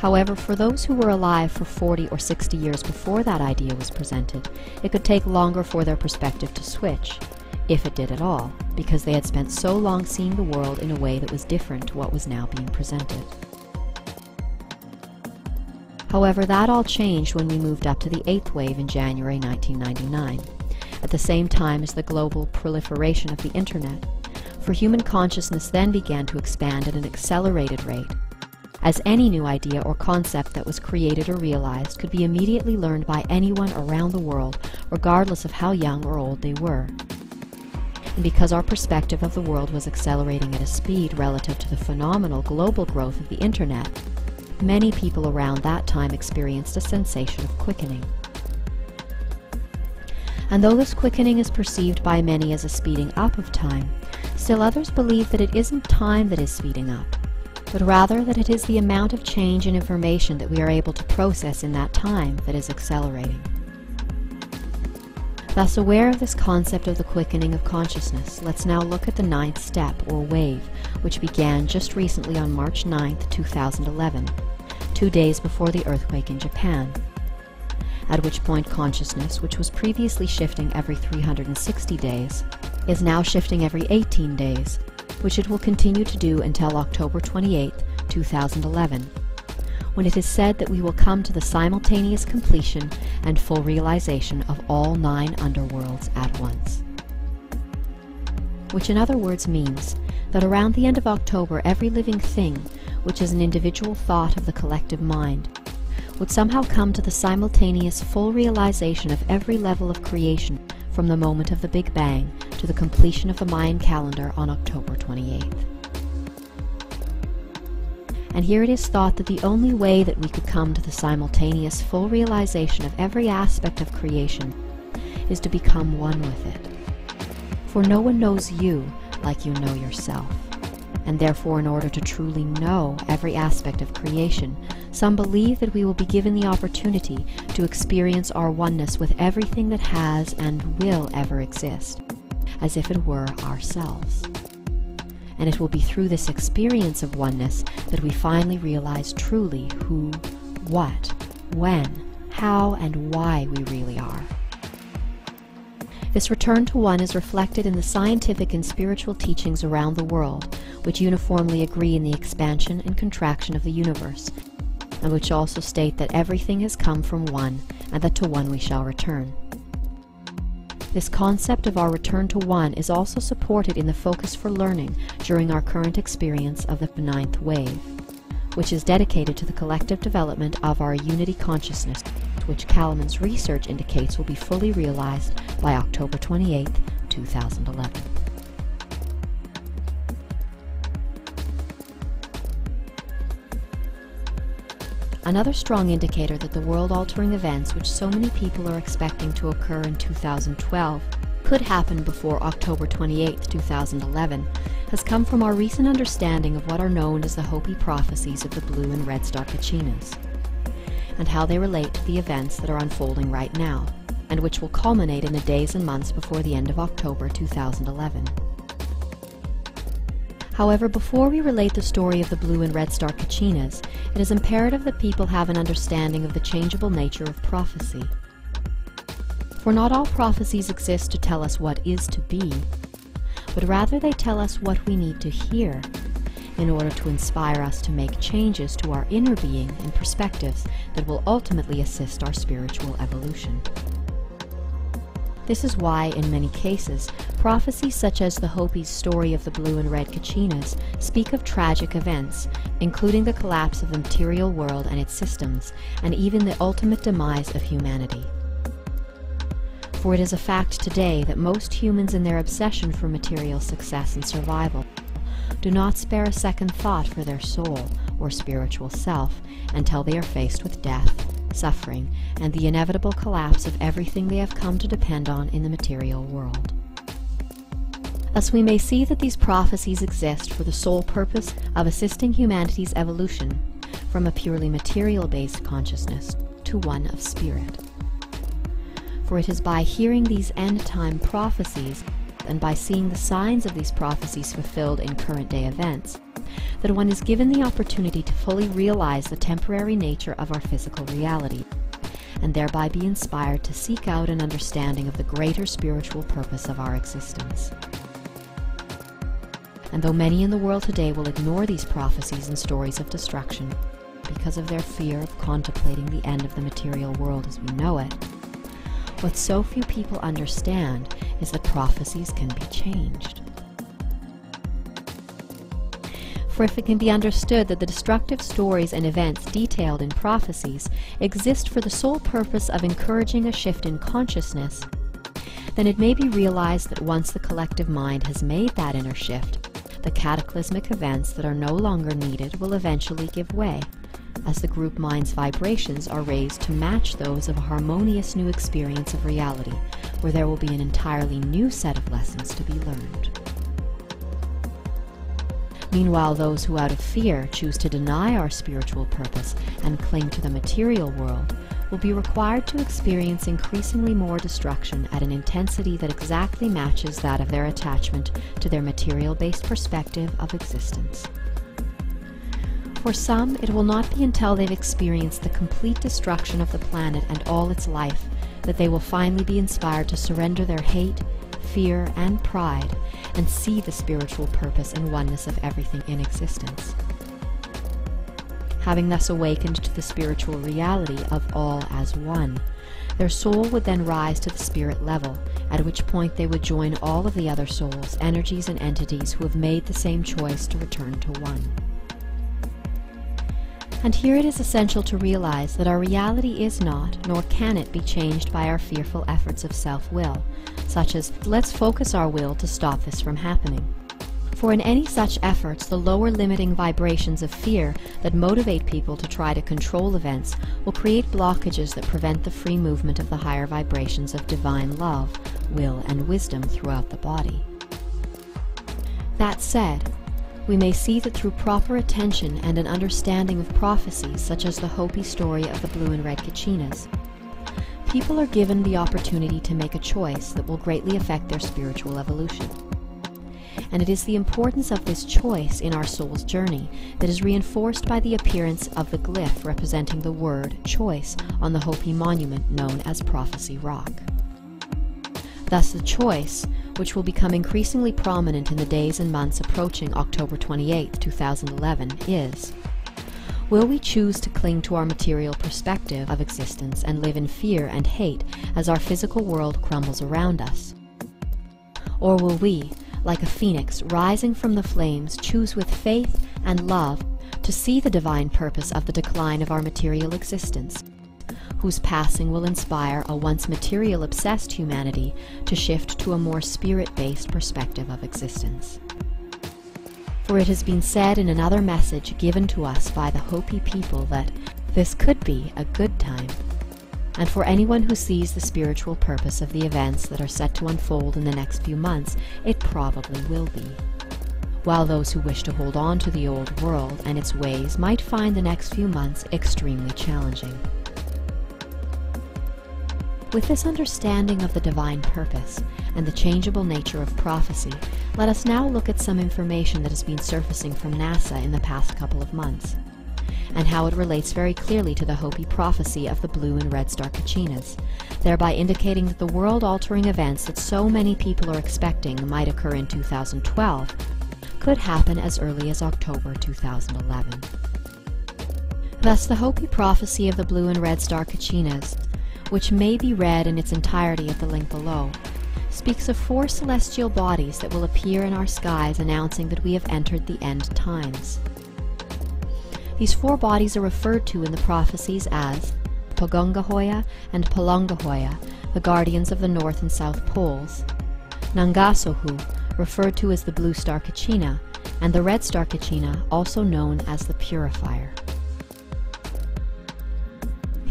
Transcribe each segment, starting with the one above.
However, for those who were alive for 40 or 60 years before that idea was presented, it could take longer for their perspective to switch, if it did at all, because they had spent so long seeing the world in a way that was different to what was now being presented. However, that all changed when we moved up to the 8th wave in January 1999, at the same time as the global proliferation of the Internet, for human consciousness then began to expand at an accelerated rate, as any new idea or concept that was created or realized could be immediately learned by anyone around the world, regardless of how young or old they were. And because our perspective of the world was accelerating at a speed relative to the phenomenal global growth of the Internet, many people around that time experienced a sensation of quickening. And though this quickening is perceived by many as a speeding up of time, still others believe that it isn't time that is speeding up, but rather that it is the amount of change and information that we are able to process in that time that is accelerating. Thus, aware of this concept of the quickening of consciousness, let's now look at the 9th step, or wave, which began just recently on March 9th, 2011, 2 days before the earthquake in Japan, at which point consciousness, which was previously shifting every 360 days, is now shifting every 18 days, which it will continue to do until October 28, 2011, when it is said that we will come to the simultaneous completion and full realization of all 9 underworlds at once. Which in other words means that around the end of October, every living thing, which is an individual thought of the collective mind, would somehow come to the simultaneous full realization of every level of creation from the moment of the Big Bang to the completion of the Mayan calendar on October 28th. And here it is thought that the only way that we could come to the simultaneous full realization of every aspect of creation is to become one with it. For no one knows you like you know yourself, and therefore in order to truly know every aspect of creation, some believe that we will be given the opportunity to experience our oneness with everything that has and will ever exist, as if it were ourselves. And it will be through this experience of oneness that we finally realize truly who, what, when, how, and why we really are. This return to one is reflected in the scientific and spiritual teachings around the world, which uniformly agree in the expansion and contraction of the universe, and which also state that everything has come from one, and that to one we shall return. This concept of our return to one is also supported in the focus for learning during our current experience of the 9th wave, which is dedicated to the collective development of our unity consciousness, which Kalaman's research indicates will be fully realized by October 28, 2011. Another strong indicator that the world-altering events which so many people are expecting to occur in 2012 could happen before October 28, 2011, has come from our recent understanding of what are known as the Hopi prophecies of the blue and red star Kachinas, and how they relate to the events that are unfolding right now, and which will culminate in the days and months before the end of October 2011. However, before we relate the story of the blue and red star Kachinas, it is imperative that people have an understanding of the changeable nature of prophecy. For not all prophecies exist to tell us what is to be, but rather they tell us what we need to hear in order to inspire us to make changes to our inner being and perspectives that will ultimately assist our spiritual evolution. This is why, in many cases, prophecies such as the Hopi's story of the blue and red Kachinas speak of tragic events, including the collapse of the material world and its systems, and even the ultimate demise of humanity. For it is a fact today that most humans in their obsession for material success and survival do not spare a second thought for their soul or spiritual self until they are faced with death, suffering, and the inevitable collapse of everything they have come to depend on in the material world. Thus we may see that these prophecies exist for the sole purpose of assisting humanity's evolution from a purely material-based consciousness to one of spirit. For it is by hearing these end-time prophecies and by seeing the signs of these prophecies fulfilled in current-day events that one is given the opportunity to fully realize the temporary nature of our physical reality, and thereby be inspired to seek out an understanding of the greater spiritual purpose of our existence. And though many in the world today will ignore these prophecies and stories of destruction because of their fear of contemplating the end of the material world as we know it, what so few people understand is that prophecies can be changed. For if it can be understood that the destructive stories and events detailed in prophecies exist for the sole purpose of encouraging a shift in consciousness, then it may be realized that once the collective mind has made that inner shift, the cataclysmic events that are no longer needed will eventually give way, as the group mind's vibrations are raised to match those of a harmonious new experience of reality, where there will be an entirely new set of lessons to be learned. Meanwhile, those who out of fear choose to deny our spiritual purpose and cling to the material world will be required to experience increasingly more destruction at an intensity that exactly matches that of their attachment to their material-based perspective of existence. For some, it will not be until they've experienced the complete destruction of the planet and all its life that they will finally be inspired to surrender their hate, fear, and pride, and see the spiritual purpose and oneness of everything in existence. Having thus awakened to the spiritual reality of all as one, their soul would then rise to the spirit level, at which point they would join all of the other souls, energies, and entities who have made the same choice to return to one. And here it is essential to realize that our reality is not, nor can it be changed by our fearful efforts of self-will, such as, let's focus our will to stop this from happening. For in any such efforts, the lower limiting vibrations of fear that motivate people to try to control events will create blockages that prevent the free movement of the higher vibrations of divine love, will, and wisdom throughout the body. That said, we may see that through proper attention and an understanding of prophecies such as the Hopi story of the blue and red Kachinas, people are given the opportunity to make a choice that will greatly affect their spiritual evolution. And it is the importance of this choice in our soul's journey that is reinforced by the appearance of the glyph representing the word choice on the Hopi monument known as Prophecy Rock. Thus the choice, which will become increasingly prominent in the days and months approaching October 28, 2011, is: will we choose to cling to our material perspective of existence and live in fear and hate as our physical world crumbles around us? Or will we, like a phoenix rising from the flames, choose with faith and love to see the divine purpose of the decline of our material existence, whose passing will inspire a once material-obsessed humanity to shift to a more spirit-based perspective of existence? For it has been said in another message given to us by the Hopi people that this could be a good time. And for anyone who sees the spiritual purpose of the events that are set to unfold in the next few months, it probably will be. While those who wish to hold on to the old world and its ways might find the next few months extremely challenging. With this understanding of the divine purpose and the changeable nature of prophecy, let us now look at some information that has been surfacing from NASA in the past couple of months, and how it relates very clearly to the Hopi prophecy of the blue and red star Kachinas, thereby indicating that the world-altering events that so many people are expecting might occur in 2012 could happen as early as October 2011. Thus, the Hopi prophecy of the blue and red star Kachinas, which may be read in its entirety at the link below, speaks of 4 celestial bodies that will appear in our skies announcing that we have entered the end times. These 4 bodies are referred to in the prophecies as Pagongahoya and Palangahoya, the guardians of the North and South Poles, Nangasohu, referred to as the blue star Kachina, and the red star Kachina, also known as the Purifier.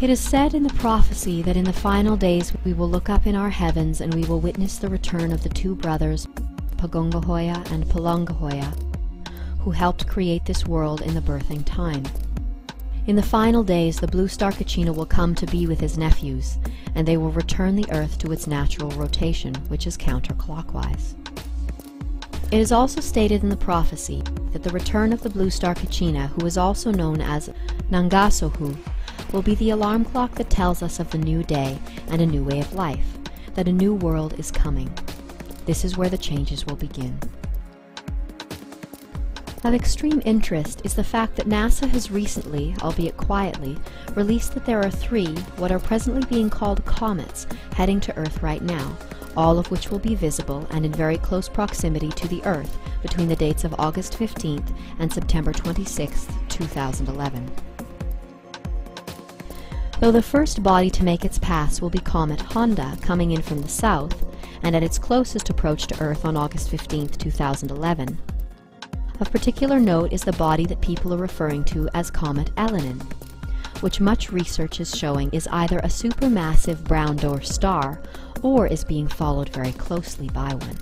It is said in the prophecy that in the final days we will look up in our heavens and we will witness the return of the 2 brothers, Pagongahoya and Palangahoya, who helped create this world in the birthing time. In the final days, the blue star Kachina will come to be with his nephews, and they will return the Earth to its natural rotation, which is counterclockwise. It is also stated in the prophecy that the return of the blue star Kachina, who is also known as Nangasohu, will be the alarm clock that tells us of the new day and a new way of life, that a new world is coming. This is where the changes will begin. Of extreme interest is the fact that NASA has recently, albeit quietly, released that there are 3 what are presently being called comets heading to Earth right now, all of which will be visible and in very close proximity to the Earth between the dates of August 15th and September 26th, 2011. Though the first body to make its pass will be Comet Honda coming in from the south, and at its closest approach to Earth on August 15th, 2011, of particular note is the body that people are referring to as Comet Elenin, which much research is showing is either a supermassive brown dwarf star or is being followed very closely by one.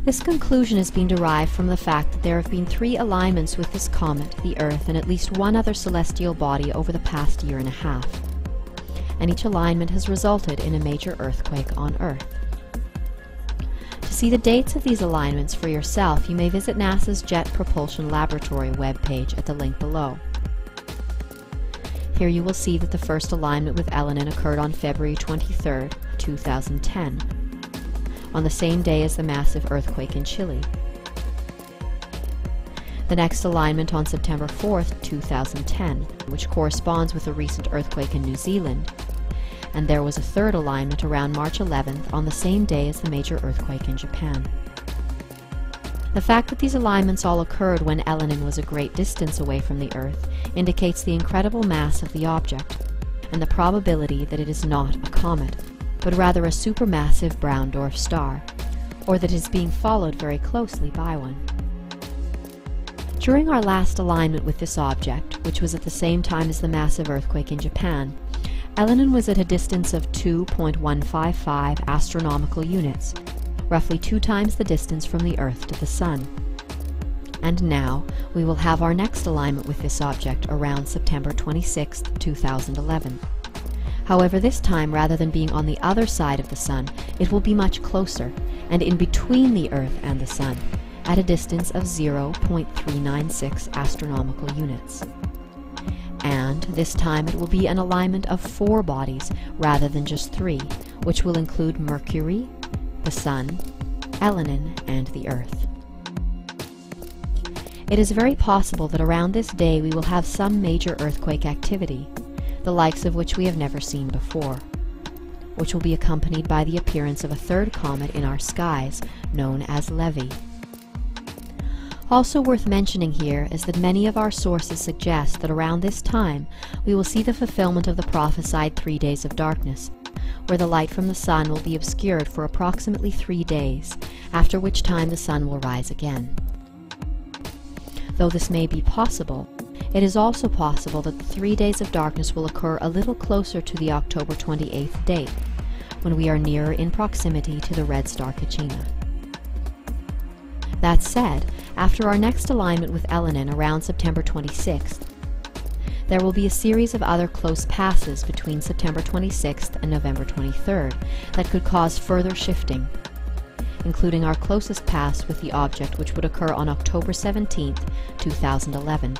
This conclusion has been derived from the fact that there have been 3 alignments with this comet, the Earth, and at least one other celestial body over the past year and a half, and each alignment has resulted in a major earthquake on Earth. To see the dates of these alignments for yourself, you may visit NASA's Jet Propulsion Laboratory webpage at the link below. Here you will see that the first alignment with Elenin occurred on February 23, 2010, on the same day as the massive earthquake in Chile. The next alignment on September 4, 2010, which corresponds with a recent earthquake in New Zealand, and there was a third alignment around March 11th on the same day as the major earthquake in Japan. The fact that these alignments all occurred when Elenin was a great distance away from the Earth indicates the incredible mass of the object, and the probability that it is not a comet, but rather a supermassive brown dwarf star, or that it is being followed very closely by one. During our last alignment with this object, which was at the same time as the massive earthquake in Japan, Elenin was at a distance of 2.155 astronomical units, roughly 2 times the distance from the Earth to the Sun. And now, we will have our next alignment with this object around September 26, 2011. However, this time, rather than being on the other side of the Sun, it will be much closer, and in between the Earth and the Sun, at a distance of 0.396 astronomical units. And this time it will be an alignment of 4 bodies rather than just 3, which will include Mercury, the Sun, Elenin, and the Earth. It is very possible that around this day we will have some major earthquake activity, the likes of which we have never seen before, which will be accompanied by the appearance of a third comet in our skies, known as Levy. Also worth mentioning here is that many of our sources suggest that around this time we will see the fulfillment of the prophesied 3 days of darkness, where the light from the sun will be obscured for approximately 3 days, after which time the sun will rise again. Though this may be possible, it is also possible that the 3 days of darkness will occur a little closer to the October 28th date, when we are nearer in proximity to the red star Kachina. That said, after our next alignment with Elenin around September 26th, there will be a series of other close passes between September 26th and November 23rd that could cause further shifting, including our closest pass with the object, which would occur on October 17th, 2011,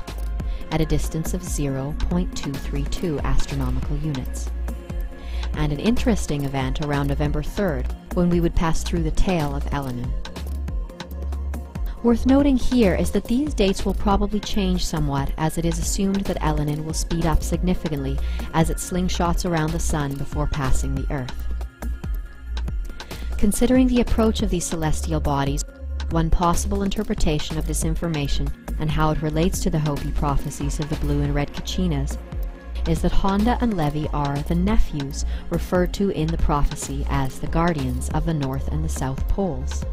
at a distance of 0.232 astronomical units, and an interesting event around November 3rd, when we would pass through the tail of Elenin. Worth noting here is that these dates will probably change somewhat, as it is assumed that Elenin will speed up significantly as it slingshots around the Sun before passing the Earth. Considering the approach of these celestial bodies, one possible interpretation of this information and how it relates to the Hopi prophecies of the blue and red Kachinas is that Honda and Levy are the nephews referred to in the prophecy as the guardians of the North and the South Poles.